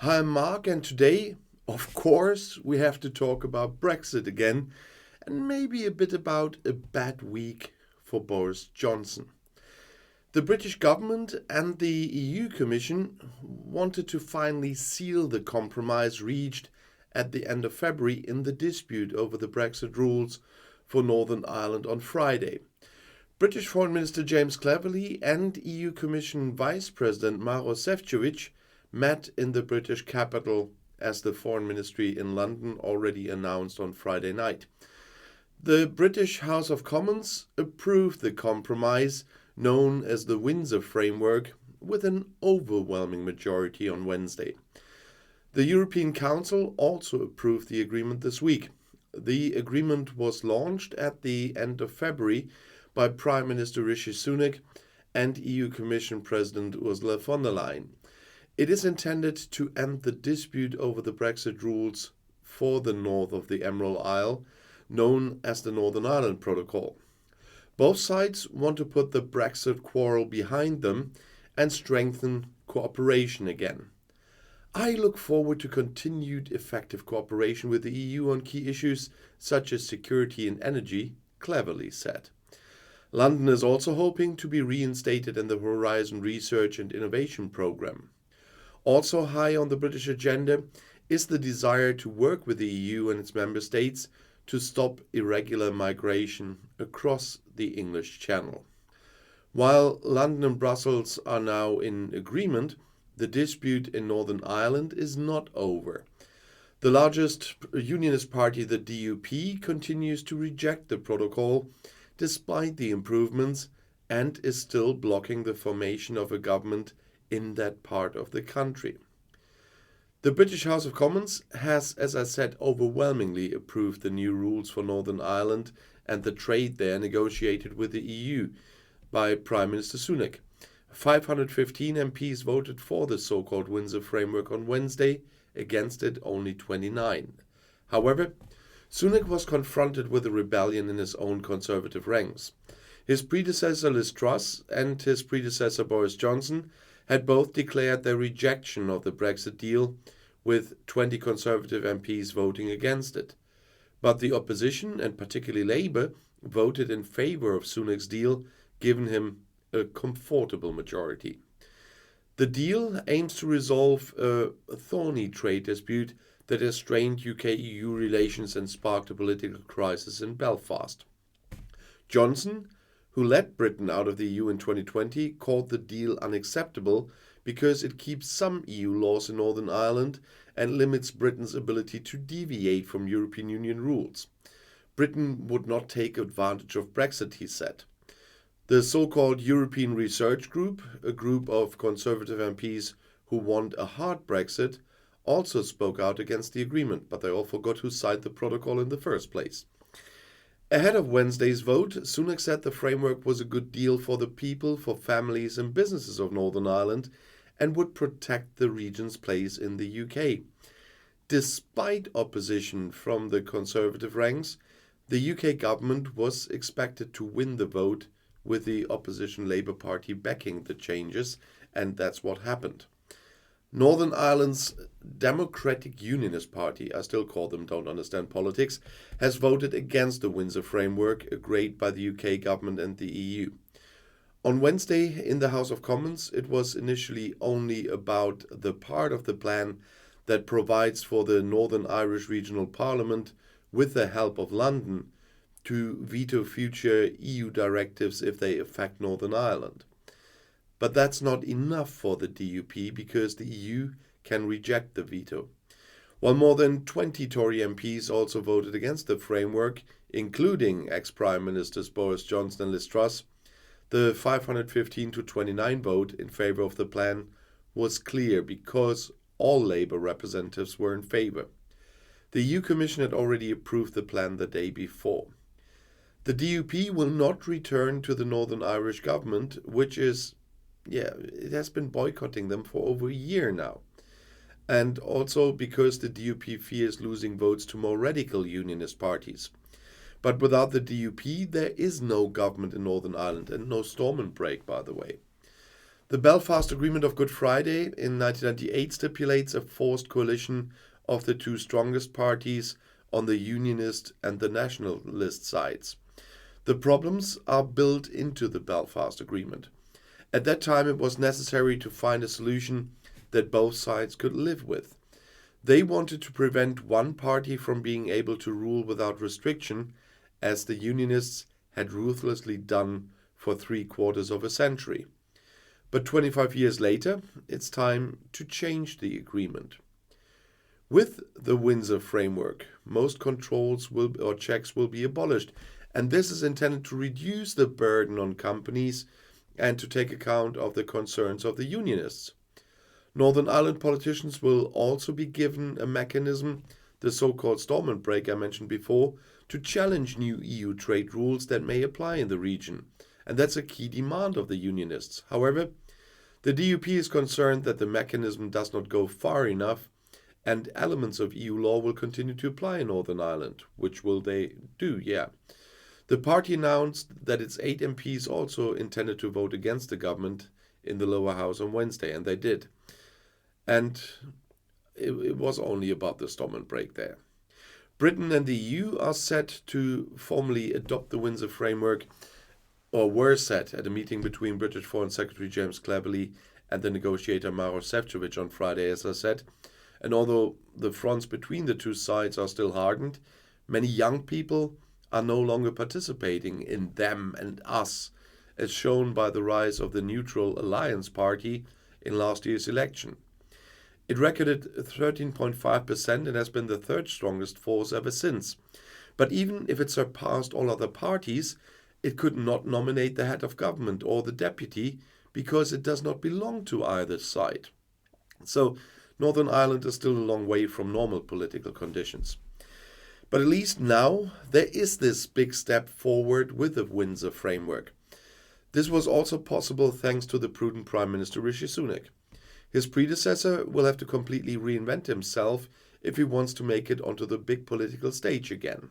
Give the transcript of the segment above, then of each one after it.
Hi, I'm Mark, and today, of course, we have to talk about Brexit again, and maybe a bit about a bad week for Boris Johnson. The British government and the EU Commission wanted to finally seal the compromise reached at the end of February in the dispute over the Brexit rules for Northern Ireland on Friday. British Foreign Minister James Cleverly and EU Commission Vice President Maroš Šefčovič met in the British capital, as the Foreign Ministry in London already announced on Friday night. The British House of Commons approved the compromise known as the Windsor Framework with an overwhelming majority on Wednesday. The European Council also approved the agreement this week. The agreement was launched at the end of February by Prime Minister Rishi Sunak and EU Commission President Ursula von der Leyen. It is intended to end the dispute over the Brexit rules for the north of the Emerald Isle, known as the Northern Ireland Protocol. Both sides want to put the Brexit quarrel behind them and strengthen cooperation again. I look forward to continued effective cooperation with the EU on key issues such as security and energy, Cleverly said. London is also hoping to be reinstated in the Horizon Research and Innovation Programme. Also high on the British agenda is the desire to work with the EU and its member states to stop irregular migration across the English Channel. While London and Brussels are now in agreement, the dispute in Northern Ireland is not over. The largest unionist party, the DUP, continues to reject the protocol despite the improvements and is still blocking the formation of a government in that part of the country. The British House of Commons has, as I said, overwhelmingly approved the new rules for Northern Ireland and the trade there negotiated with the EU by Prime Minister Sunak. 515 MPs voted for the so-called Windsor Framework on Wednesday, against it only 29. However, Sunak was confronted with a rebellion in his own conservative ranks. His predecessor Liz Truss and his predecessor Boris Johnson had both declared their rejection of the Brexit deal, with 20 Conservative MPs voting against it. But the opposition, and particularly Labour, voted in favour of Sunak's deal, giving him a comfortable majority. The deal aims to resolve a thorny trade dispute that has strained UK-EU relations and sparked a political crisis in Belfast. Johnson, who led Britain out of the EU in 2020, called the deal unacceptable because it keeps some EU laws in Northern Ireland and limits Britain's ability to deviate from European Union rules. Britain would not take advantage of Brexit, he said. The so-called European Research Group, a group of Conservative MPs who want a hard Brexit, also spoke out against the agreement, but they all forgot who signed the protocol in the first place. Ahead of Wednesday's vote, Sunak said the framework was a good deal for the people, for families and businesses of Northern Ireland, and would protect the region's place in the UK. Despite opposition from the Conservative ranks, the UK government was expected to win the vote, with the opposition Labour Party backing the changes, and that's what happened. Northern Ireland's Democratic Unionist Party, I still call them don't understand politics, has voted against the Windsor Framework agreed by the UK government and the EU. On Wednesday in the House of Commons, it was initially only about the part of the plan that provides for the Northern Irish Regional Parliament, with the help of London, to veto future EU directives if they affect Northern Ireland. But that's not enough for the DUP because the EU can reject the veto. While more than 20 Tory MPs also voted against the framework, including ex-Prime Ministers Boris Johnson and Liz Truss, the 515 to 29 vote in favour of the plan was clear because all Labour representatives were in favour. The EU Commission had already approved the plan the day before. The DUP will not return to the Northern Irish government, which is, it has been boycotting them for over a year now. And also because the DUP fears losing votes to more radical unionist parties. But without the DUP, there is no government in Northern Ireland and no Stormont break, by the way. The Belfast Agreement of Good Friday in 1998 stipulates a forced coalition of the two strongest parties on the Unionist and the Nationalist sides. The problems are built into the Belfast Agreement. At that time, it was necessary to find a solution that both sides could live with. They wanted to prevent one party from being able to rule without restriction, as the Unionists had ruthlessly done for 3/4 of a century. But 25 years later, it's time to change the agreement. With the Windsor Framework, most controls or checks will be abolished, and this is intended to reduce the burden on companies and to take account of the concerns of the Unionists. Northern Ireland politicians will also be given a mechanism, the so-called Stormont Break I mentioned before, to challenge new EU trade rules that may apply in the region. And that's a key demand of the Unionists. However, the DUP is concerned that the mechanism does not go far enough, and elements of EU law will continue to apply in Northern Ireland. Which will they do? Yeah. The party announced that its 8 MPs also intended to vote against the government in the lower house on Wednesday, and they did. And it was only about the Stormont Break there. Britain and the EU are set to formally adopt the Windsor Framework, or were set at a meeting between British Foreign Secretary James Cleverly and the negotiator Maros Šefčovič on Friday, as I said. And although the fronts between the two sides are still hardened, many young people are no longer participating in them and us, as shown by the rise of the Neutral Alliance Party in last year's election. It recorded 13.5% and has been the third strongest force ever since. But even if it surpassed all other parties, it could not nominate the head of government or the deputy because it does not belong to either side. So Northern Ireland is still a long way from normal political conditions. But at least now there is this big step forward with the Windsor Framework. This was also possible thanks to the prudent Prime Minister Rishi Sunak. His predecessor will have to completely reinvent himself if he wants to make it onto the big political stage again.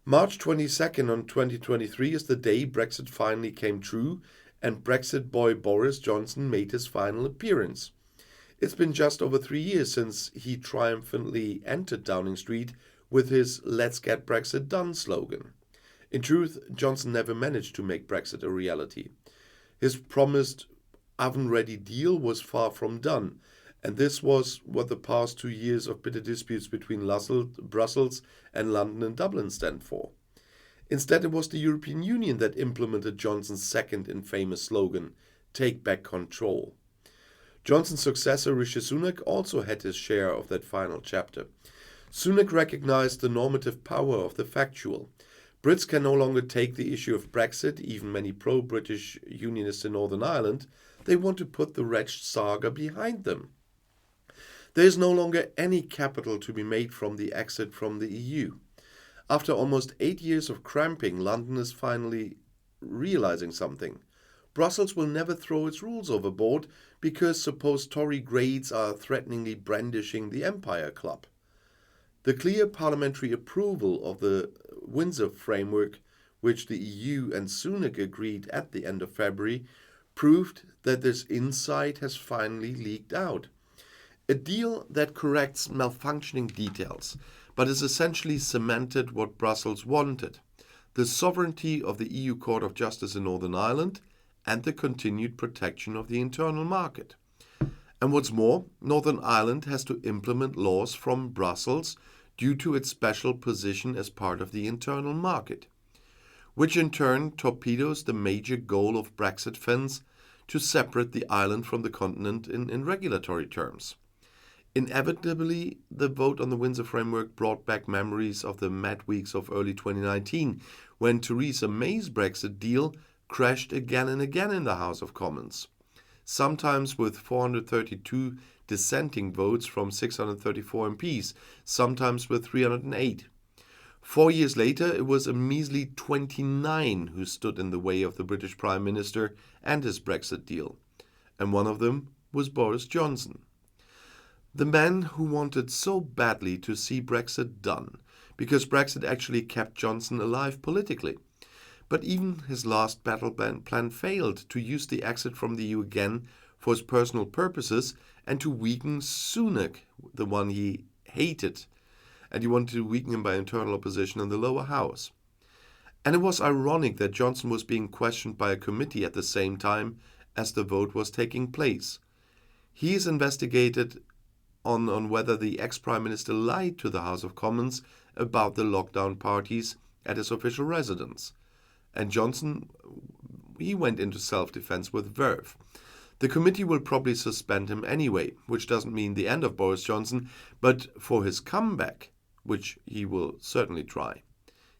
March 22nd on 2023 is the day Brexit finally came true and Brexit boy Boris Johnson made his final appearance. It's been just over 3 years since he triumphantly entered Downing Street with his "Let's get Brexit done" slogan. In truth, Johnson never managed to make Brexit a reality. His promised oven-ready deal was far from done, and this was what the past 2 years of bitter disputes between Brussels and London and Dublin stand for. Instead, it was the European Union that implemented Johnson's second infamous slogan, "Take back control." Johnson's successor Rishi Sunak also had his share of that final chapter. Sunak recognized the normative power of the factual. Brits can no longer take the issue of Brexit, even many pro-British unionists in Northern Ireland. They want to put the wretched saga behind them. There is no longer any capital to be made from the exit from the EU. After almost 8 years of cramping, London is finally realizing something. Brussels will never throw its rules overboard because supposed Tory grades are threateningly brandishing the Empire Club. The clear parliamentary approval of the Windsor Framework, which the EU and Sunak agreed at the end of February, proved that this insight has finally leaked out. A deal that corrects malfunctioning details, but is essentially cemented what Brussels wanted: the sovereignty of the EU Court of Justice in Northern Ireland and the continued protection of the internal market. And what's more, Northern Ireland has to implement laws from Brussels due to its special position as part of the internal market, which in turn torpedoes the major goal of Brexit fans to separate the island from the continent in regulatory terms. Inevitably, the vote on the Windsor Framework brought back memories of the mad weeks of early 2019, when Theresa May's Brexit deal crashed again and again in the House of Commons, sometimes with 432 dissenting votes from 634 MPs, sometimes with 308. 4 years later, it was a measly 29 who stood in the way of the British Prime Minister and his Brexit deal, and one of them was Boris Johnson. The man who wanted so badly to see Brexit done, because Brexit actually kept Johnson alive politically. But even his last battle plan failed to use the exit from the EU again for his personal purposes and to weaken Sunak, the one he hated. And he wanted to weaken him by internal opposition in the lower house. And it was ironic that Johnson was being questioned by a committee at the same time as the vote was taking place. He is investigated on whether the ex-Prime Minister lied to the House of Commons about the lockdown parties at his official residence. And Johnson, he went into self-defense with verve. The committee will probably suspend him anyway, which doesn't mean the end of Boris Johnson, but for his comeback, which he will certainly try,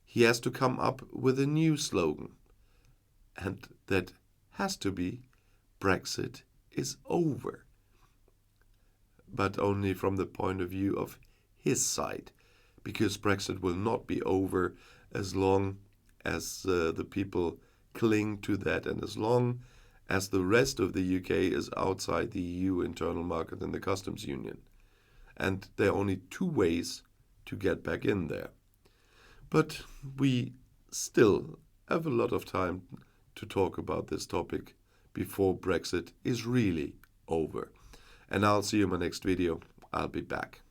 he has to come up with a new slogan. And that has to be, Brexit is over. But only from the point of view of his side, because Brexit will not be over as long as the people cling to that and as long as the rest of the UK is outside the EU internal market and the customs union. And there are only two ways to get back in there. But we still have a lot of time to talk about this topic before Brexit is really over. And I'll see you in my next video. I'll be back.